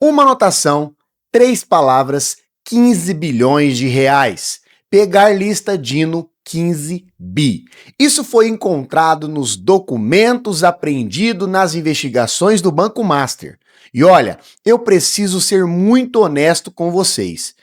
Uma anotação, 3 palavras, 15 bilhões de reais. Pegar lista Dino 15 bi. Isso foi encontrado nos documentos apreendidos nas investigações do Banco Master. E olha, eu preciso ser muito honesto com vocês.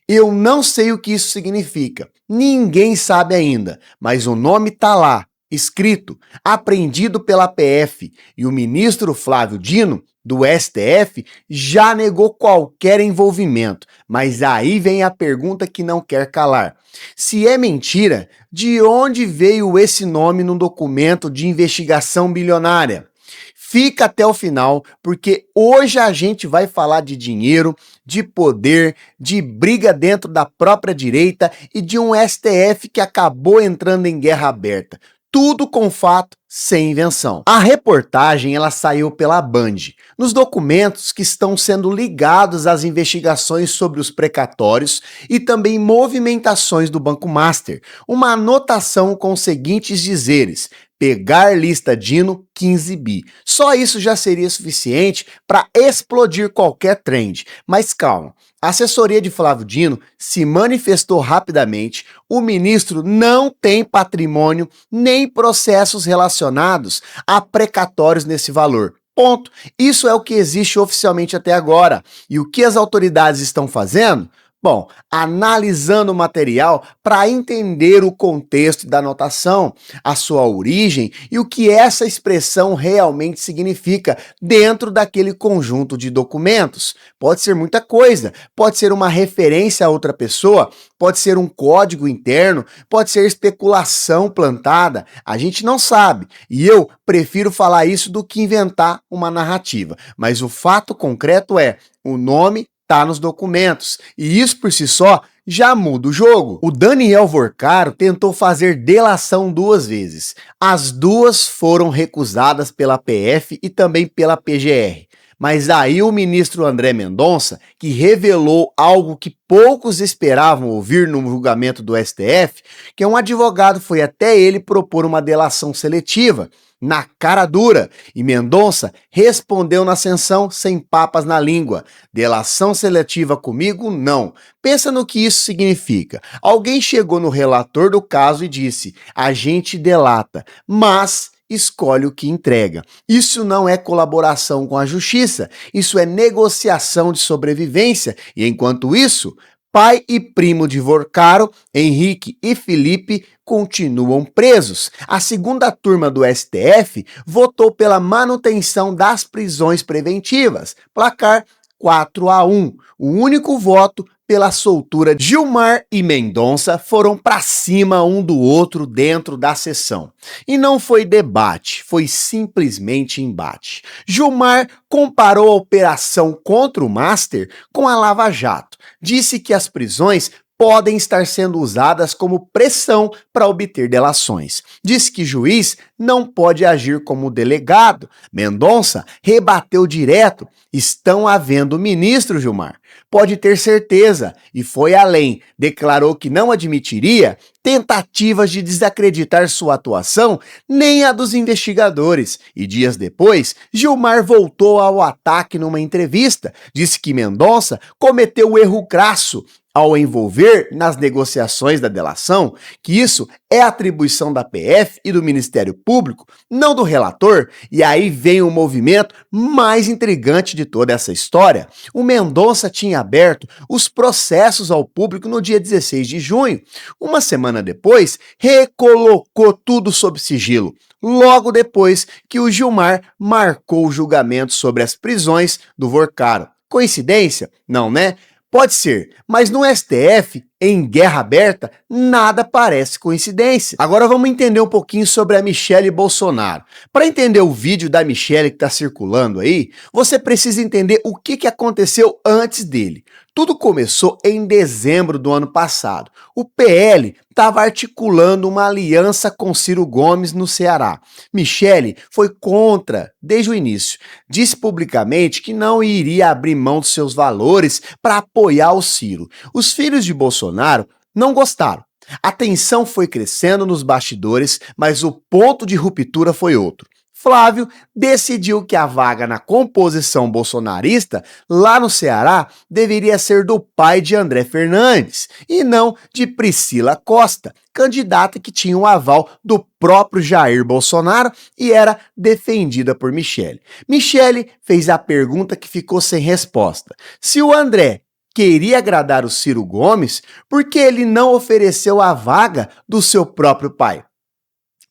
Eu não sei o que isso significa. Ninguém sabe ainda, mas o nome tá lá, escrito, apreendido pela PF, e o ministro Flávio Dino, do STF, já negou qualquer envolvimento. Mas aí vem a pergunta que não quer calar. Se é mentira, de onde veio esse nome no documento de investigação bilionária? Fica até o final, porque hoje a gente vai falar de dinheiro, de poder, de briga dentro da própria direita e de um STF que acabou entrando em guerra aberta. Tudo com fato, sem invenção. A reportagem ela saiu pela Band. Nos documentos que estão sendo ligados às investigações sobre os precatórios e também movimentações do Banco Master, uma anotação com os seguintes dizeres: pegar lista Dino 15 bi. Só isso já seria suficiente para explodir qualquer trend. Mas calma, a assessoria de Flávio Dino se manifestou rapidamente. O ministro não tem patrimônio nem processos relacionados a precatórios nesse valor. Ponto. Isso é o que existe oficialmente até agora. E o que as autoridades estão fazendo? Bom, analisando o material para entender o contexto da anotação, a sua origem e o que essa expressão realmente significa dentro daquele conjunto de documentos. Pode ser muita coisa, pode ser uma referência a outra pessoa, pode ser um código interno, pode ser especulação plantada, a gente não sabe. E eu prefiro falar isso do que inventar uma narrativa. Mas o fato concreto é, o nome está nos documentos, e isso por si só já muda o jogo. O Daniel Vorcaro tentou fazer delação 2 vezes. As duas foram recusadas pela PF e também pela PGR. Mas aí o ministro André Mendonça, que revelou algo que poucos esperavam ouvir no julgamento do STF, que um advogado foi até ele propor uma delação seletiva, na cara dura, e Mendonça respondeu na ascensão sem papas na língua. Delação seletiva comigo, não. Pensa no que isso significa. Alguém chegou no relator do caso e disse: a gente delata, mas escolhe o que entrega. Isso não é colaboração com a justiça, isso é negociação de sobrevivência, e enquanto isso, pai e primo de Vorcaro, Henrique e Felipe, continuam presos. A segunda turma do STF votou pela manutenção das prisões preventivas, placar 4-1. O único voto pela soltura de Gilmar e Mendonça foram para cima um do outro dentro da sessão. E não foi debate, foi simplesmente embate. Gilmar comparou a operação contra o Master com a Lava Jato. Disse que as prisões podem estar sendo usadas como pressão para obter delações. Diz que juiz não pode agir como delegado. Mendonça rebateu direto: estão havendo ministro, Gilmar. Pode ter certeza, e foi além. Declarou que não admitiria tentativas de desacreditar sua atuação, nem a dos investigadores. E dias depois, Gilmar voltou ao ataque numa entrevista. Disse que Mendonça cometeu o erro crasso ao envolver nas negociações da delação, que isso é atribuição da PF e do Ministério Público, não do relator. E aí vem o movimento mais intrigante de toda essa história. O Mendonça tinha aberto os processos ao público no dia 16 de junho. Uma semana depois, recolocou tudo sob sigilo, logo depois que o Gilmar marcou o julgamento sobre as prisões do Vorcaro. Coincidência? Não, né? Pode ser, mas no STF, em guerra aberta, nada parece coincidência. Agora vamos entender um pouquinho sobre a Michelle Bolsonaro. Para entender o vídeo da Michelle que está circulando aí, você precisa entender o que aconteceu antes dele. Tudo começou em dezembro do ano passado. O PL estava articulando uma aliança com Ciro Gomes no Ceará. Michelle foi contra desde o início. Disse publicamente que não iria abrir mão dos seus valores para apoiar o Ciro. Os filhos de Bolsonaro não gostaram. A tensão foi crescendo nos bastidores, mas o ponto de ruptura foi outro. Flávio decidiu que a vaga na composição bolsonarista lá no Ceará deveria ser do pai de André Fernandes e não de Priscila Costa, candidata que tinha o aval do próprio Jair Bolsonaro e era defendida por Michele. Michele fez a pergunta que ficou sem resposta. Se o André queria agradar o Ciro Gomes, por que ele não ofereceu a vaga do seu próprio pai?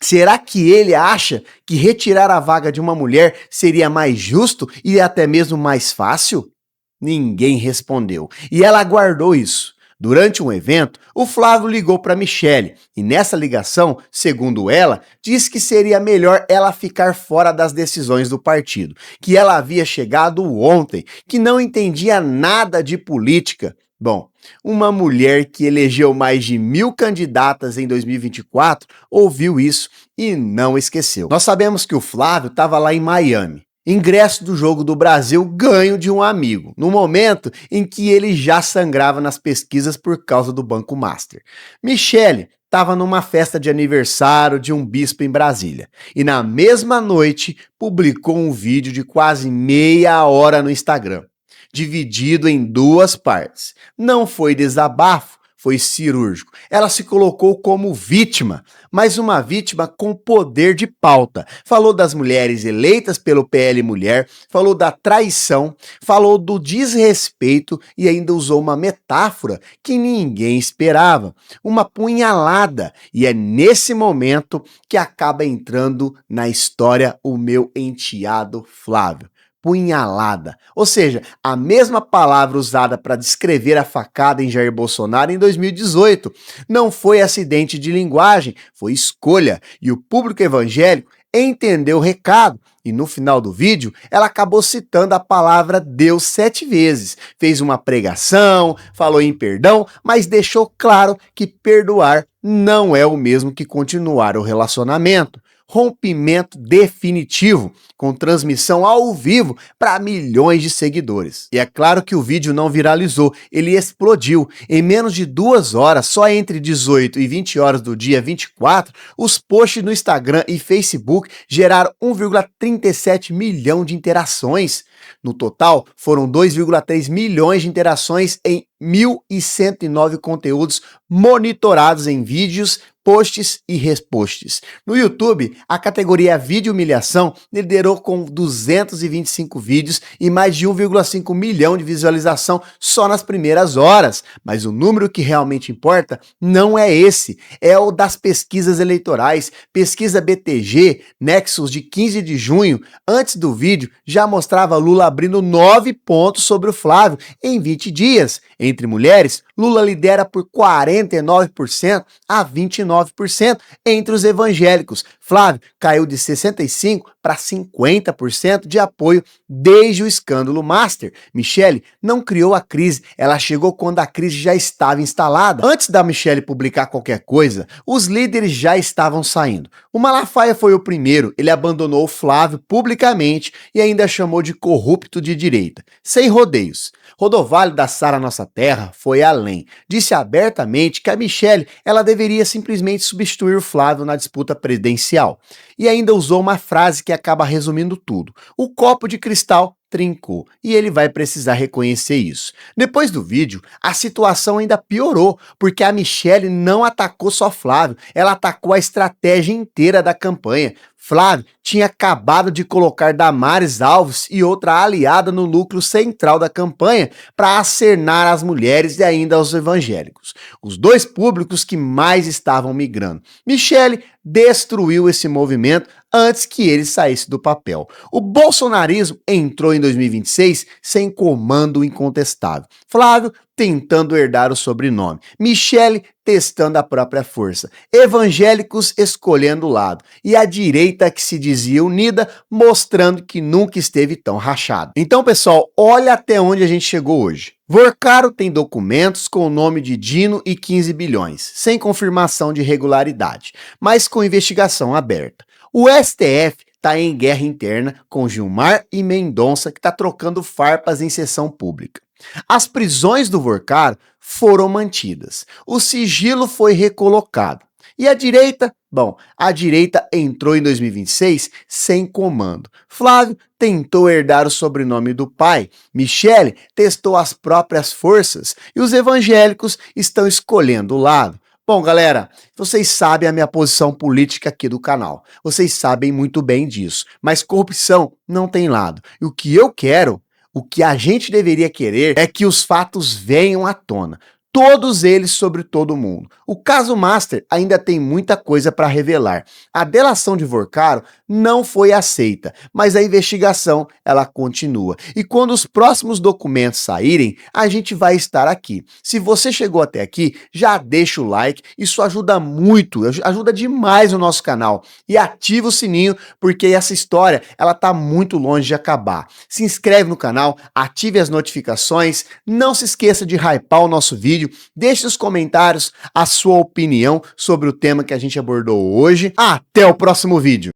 Será que ele acha que retirar a vaga de uma mulher seria mais justo e até mesmo mais fácil? Ninguém respondeu e ela guardou isso. Durante um evento, o Flávio ligou para Michele e nessa ligação, segundo ela, disse que seria melhor ela ficar fora das decisões do partido, que ela havia chegado ontem, que não entendia nada de política. Bom, uma mulher que elegeu mais de 1.000 candidatas em 2024 ouviu isso e não esqueceu. Nós sabemos que o Flávio estava lá em Miami. Ingresso do Jogo do Brasil ganho de um amigo, no momento em que ele já sangrava nas pesquisas por causa do Banco Master. Michele estava numa festa de aniversário de um bispo em Brasília e na mesma noite publicou um vídeo de quase meia hora no Instagram, dividido em duas partes. Não foi desabafo, foi cirúrgico. Ela se colocou como vítima, mas uma vítima com poder de pauta. Falou das mulheres eleitas pelo PL Mulher, falou da traição, falou do desrespeito e ainda usou uma metáfora que ninguém esperava, uma punhalada. E é nesse momento que acaba entrando na história o meu enteado Flávio. Punhalada, ou seja, a mesma palavra usada para descrever a facada em Jair Bolsonaro em 2018. Não foi acidente de linguagem, foi escolha, e o público evangélico entendeu o recado. E no final do vídeo, ela acabou citando a palavra Deus 7 vezes, fez uma pregação, falou em perdão, mas deixou claro que perdoar não é o mesmo que continuar o relacionamento. Rompimento definitivo, com transmissão ao vivo para milhões de seguidores. E é claro que o vídeo não viralizou, ele explodiu. Em menos de 2 horas, só entre 18 e 20 horas do dia 24, os posts no Instagram e Facebook geraram 1,37 milhão de interações. No total, foram 2,3 milhões de interações em 1.109 conteúdos monitorados em vídeos, posts e reposts. No YouTube, a categoria Vídeo Humilhação liderou com 225 vídeos e mais de 1,5 milhão de visualização só nas primeiras horas. Mas o número que realmente importa não é esse, é o das pesquisas eleitorais. Pesquisa BTG, Nexus de 15 de junho, antes do vídeo, já mostrava Lula abrindo 9 pontos sobre o Flávio em 20 dias. Entre mulheres, Lula lidera por 49% a 29% entre os evangélicos. Flávio caiu de 65% para 50% de apoio desde o escândalo Master. Michele não criou a crise, ela chegou quando a crise já estava instalada. Antes da Michele publicar qualquer coisa, os líderes já estavam saindo. O Malafaia foi o primeiro, ele abandonou o Flávio publicamente e ainda chamou de corrupto de direita, sem rodeios. Rodovalho da Sara Nossa Terra foi além. Disse abertamente que a Michele ela deveria simplesmente substituir o Flávio na disputa presidencial. E ainda usou uma frase que acaba resumindo tudo. O copo de cristal trincou e ele vai precisar reconhecer isso. Depois do vídeo, a situação ainda piorou, porque a Michele não atacou só Flávio, ela atacou a estratégia inteira da campanha. Flávio tinha acabado de colocar Damares Alves e outra aliada no núcleo central da campanha para acernar as mulheres e ainda os evangélicos, os dois públicos que mais estavam migrando. Michele destruiu esse movimento antes que ele saísse do papel. O bolsonarismo entrou em 2026 sem comando incontestável. Flávio tentando herdar o sobrenome. Michele testando a própria força. Evangélicos escolhendo o lado. E a direita que se dizia unida, mostrando que nunca esteve tão rachado. Então, pessoal, olha até onde a gente chegou hoje. Vorcaro tem documentos com o nome de Dino e 15 bilhões, sem confirmação de regularidade, mas com investigação aberta. O STF está em guerra interna com Gilmar e Mendonça, que está trocando farpas em sessão pública. As prisões do Vorcaro foram mantidas. O sigilo foi recolocado. E a direita Bom, a direita entrou em 2026 sem comando. Flávio tentou herdar o sobrenome do pai, Michele testou as próprias forças e os evangélicos estão escolhendo o lado. Bom, galera, vocês sabem a minha posição política aqui do canal. Vocês sabem muito bem disso. Mas corrupção não tem lado. E o que eu quero, o que a gente deveria querer, é que os fatos venham à tona. Todos eles sobre todo mundo. O caso Master ainda tem muita coisa para revelar. A delação de Vorcaro não foi aceita, mas a investigação ela continua. E quando os próximos documentos saírem, a gente vai estar aqui. Se você chegou até aqui, já deixa o like, isso ajuda muito, ajuda demais o nosso canal. E ativa o sininho, porque essa história ela tá muito longe de acabar. Se inscreve no canal, ative as notificações, não se esqueça de hypar o nosso vídeo, deixe nos comentários a sua opinião sobre o tema que a gente abordou hoje. Até o próximo vídeo!